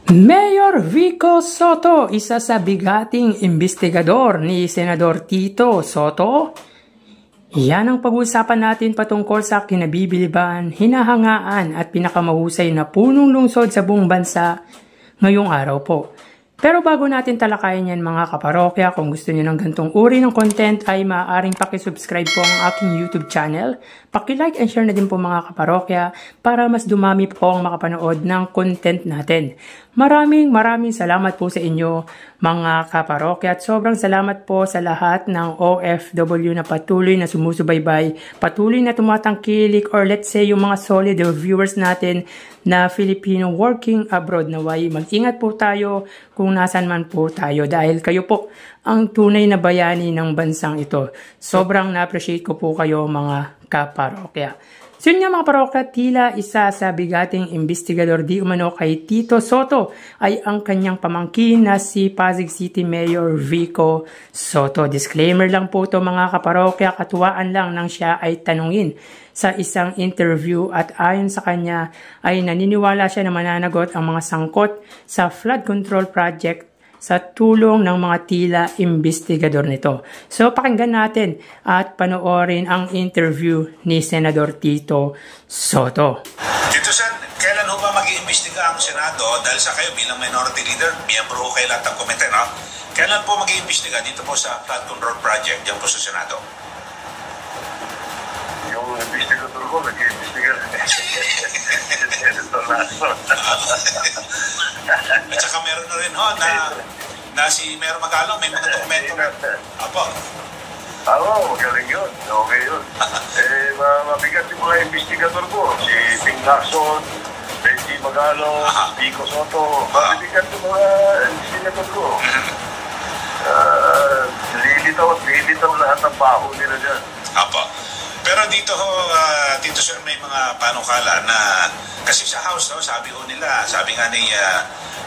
Mayor Vico Soto, isa sa bigating investigador ni Senador Tito Soto. Yan ang pag-uusapan natin patungkol sa kinabibiliban, hinahangaan at pinakamahusay na punong lungsod sa buong bansa ngayong araw po. Pero bago natin talakayin yan mga kaparokya, kung gusto niyo ng gantong uri ng content ay maaaring pakisubscribe po ang aking YouTube channel. Paki-like and share na din po mga kaparokya para mas dumami po ang makapanood ng content natin. Maraming salamat po sa inyo mga kaparokya at sobrang salamat po sa lahat ng OFW na patuloy na sumusubaybay, patuloy na tumatangkilik or let's say yung mga solid viewers natin na Filipino working abroad. Naway mag-ingat po tayo kung nasan man po tayo dahil kayo po ang tunay na bayani ng bansang ito. Sobrang na-appreciate ko po kayo mga kaparokya. So yun nga mga parokya, tila isa sa bigating investigador di umano kay Tito Soto ay ang kanyang pamangkin na si Pasig City Mayor Vico Soto. Disclaimer lang po to mga kaparokya, katuwaan lang nang siya ay tanungin sa isang interview at ayon sa kanya ay naniniwala siya na mananagot ang mga sangkot sa flood control project sa tulong ng mga tila investigador nito. So pakinggan natin at panoorin ang interview ni Senador Tito Soto. Tito Sen, kailan ho ba mag-iimbestiga ang Senado dahil sa kayo bilang minority leader, miyembro ho kayo lahat ng komite, no? Kailan po mag-iimbestiga dito po sa flood control project dyan po sa Senado? Yung investigador ko, nag-iimbestiga. At saka meron na rin ho na si Mayor Magalong may mga dokumento. Apo. Oo, magaling yun. Okay yun. Mabigat yung mga investigador ko. Si Ping Lacson, Benji Magalong, Vico Soto. Mabigat yung mga investigador ko. Lilitaw lahat ng baho nila dyan. Apo. Pero dito ho, Tito Sir, may mga panukala na kasi sa House, no, sabi nga ni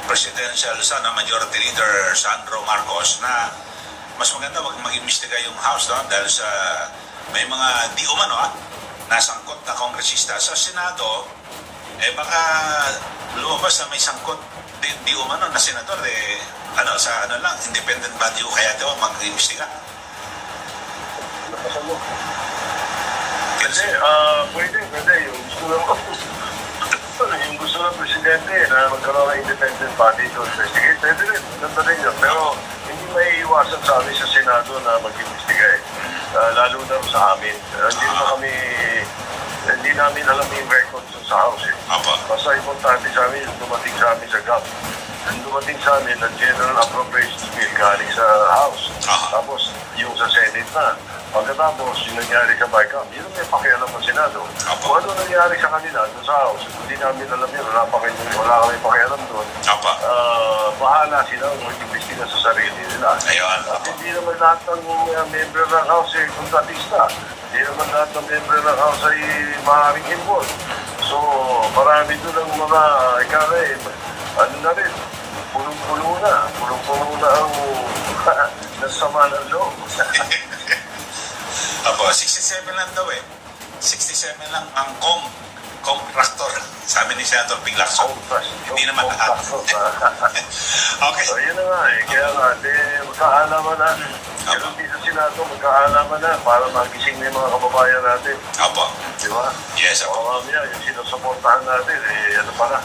Presidential Son, Majority Leader Sandro Marcos na mas maganda wag mag-imbestiga yung House, no, dahil sa may mga di umano nasangkot na kongresista sa Senado, baka lumabas na may sangkot di umano na senador, sa lang, independent body o kaya daw mag-imbestiga. Napasan mo. Kasi, pwede. Yung gusto ng presidente na magkaroon ng independent body to investigate, pwede rin. Ganda rin yun. Pero hindi may iwasan sa amin sa Senado na mag-investigate. Lalo na sa amin. Hindi namin alam yung records sa House. Basta importante sa amin yung dumating sa amin sa GAP. Yung dumating sa amin na General Appropriations Bill galing sa House. Tapos yung sa Senate na. Pagkatapos, yung nangyari sa BICAM, yun may pakialam ng Senado. Kung ano nangyari sa kanila doon sa House, hindi namin alam yun, wala kami pakialam doon. Bahala sila mag-imbestiga sa sarili nila. At hindi naman lahat ng member ng House ay kontratista. Hindi naman lahat ng member ng House ay maaaring involved. So, marami doon ang mga ano na rin, punong-puno na ang nasama ng loob. Apo, 67 lang daw 67 lang ang contractor. Sabi ni Senator Ping Lacson. Hindi naman lahat. Okay. So, yun na nga Kaya nga, magkaalaman na. Ganun din sa Senado, magkaalaman na para magising na yung mga kababayan natin. Apo. Di ba? Yes, apo. Yung sinusuportahan natin, ano pa na?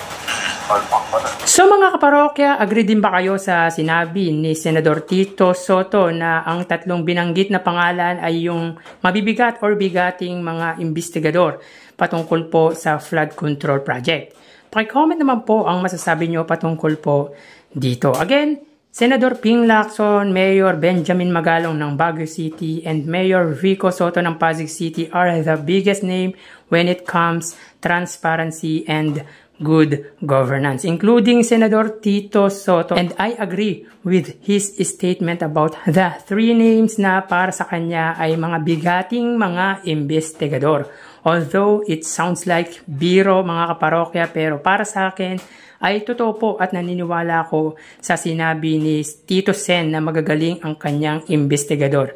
Palpak pa na. So mga kaparokya, agree din ba kayo sa sinabi ni Senador Tito Soto na ang tatlong binanggit na pangalan ay yung mabibigat or bigating mga investigador patungkol po sa flood control project? Paki-comment naman po ang masasabi nyo patungkol po dito. Again, Senador Ping Lacson, Mayor Benjamin Magalong ng Baguio City, and Mayor Vico Soto ng Pasig City are the biggest name when it comes transparency and good governance, including Senador Tito Soto. And I agree with his statement about the three names na para sa kanya ay mga bigating mga investigador. Although it sounds like biro mga kaparokya, pero para sa akin ay totoo po at naniniwala ko sa sinabi ni Tito Sen na magagaling ang kanyang investigador.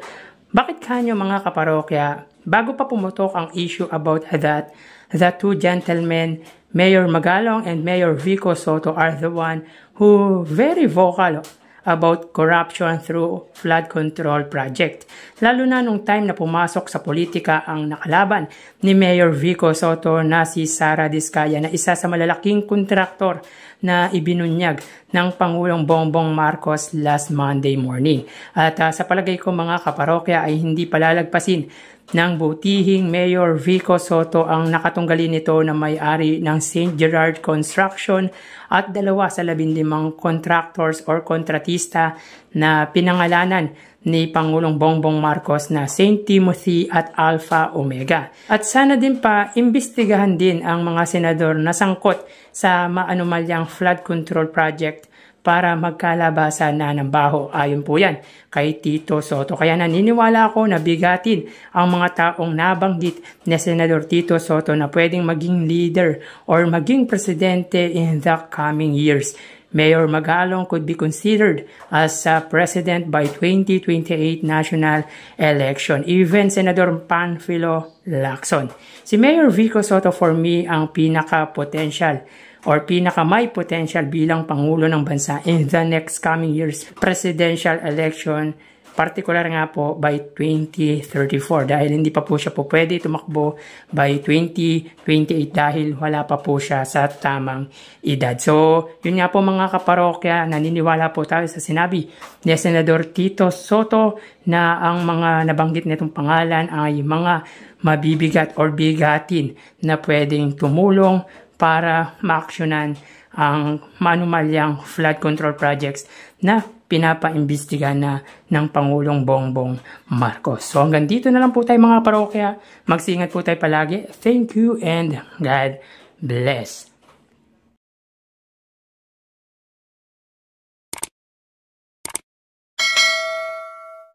Bakit kanyo mga kaparokya, bago pa pumutok ang issue about that, the two gentlemen Mayor Magalong and Mayor Vico Soto are the one who very vocal about corruption through flood control project. Lalo na nung time na pumasok sa politika ang nakalaban ni Mayor Vico Soto na si Sara Diskaya na isa sa malalaking kontraktor na ibinunyag ng Pangulong Bongbong Marcos last Monday morning. At sa palagay ko mga kaparokya ay hindi palalagpasin ng butihing Mayor Vico Soto ang nakatunggalin nito na may-ari ng St. Gerard Construction at 2 sa 15 contractors or kontratista na pinangalanan ni Pangulong Bongbong Marcos na St. Timothy at Alpha Omega. At sana din pa imbestigahan din ang mga senador na sangkot sa maanumalyang flood control project para magkalabasan na ng baho. Ayon po yan kay Tito Soto. Kaya naniniwala ako na bigatin ang mga taong nabanggit ni Senador Tito Soto na pwedeng maging leader or maging presidente in the coming years. Mayor Magalong could be considered as president by 2028 national election. Even Senador Panfilo Lacson. Si Mayor Vico Soto for me ang pinaka-potential or pinaka-may potential bilang Pangulo ng Bansa in the next coming years presidential election, particular nga po by 2034 dahil hindi pa po siya po pwede tumakbo by 2028 dahil wala pa po siya sa tamang edad. So, yun nga po mga kaparokya, naniniwala po tayo sa sinabi ni Senador Tito Soto na ang mga nabanggit nitong pangalan ay mga mabibigat or bigatin na pwedeng tumulong para maaksyonan ang manumalyang flood control projects na pinapaimbestiga na ng Pangulong Bongbong Marcos. So hanggang dito na lang po tayo mga parokya. Magsingat po tayo palagi. Thank you and God bless.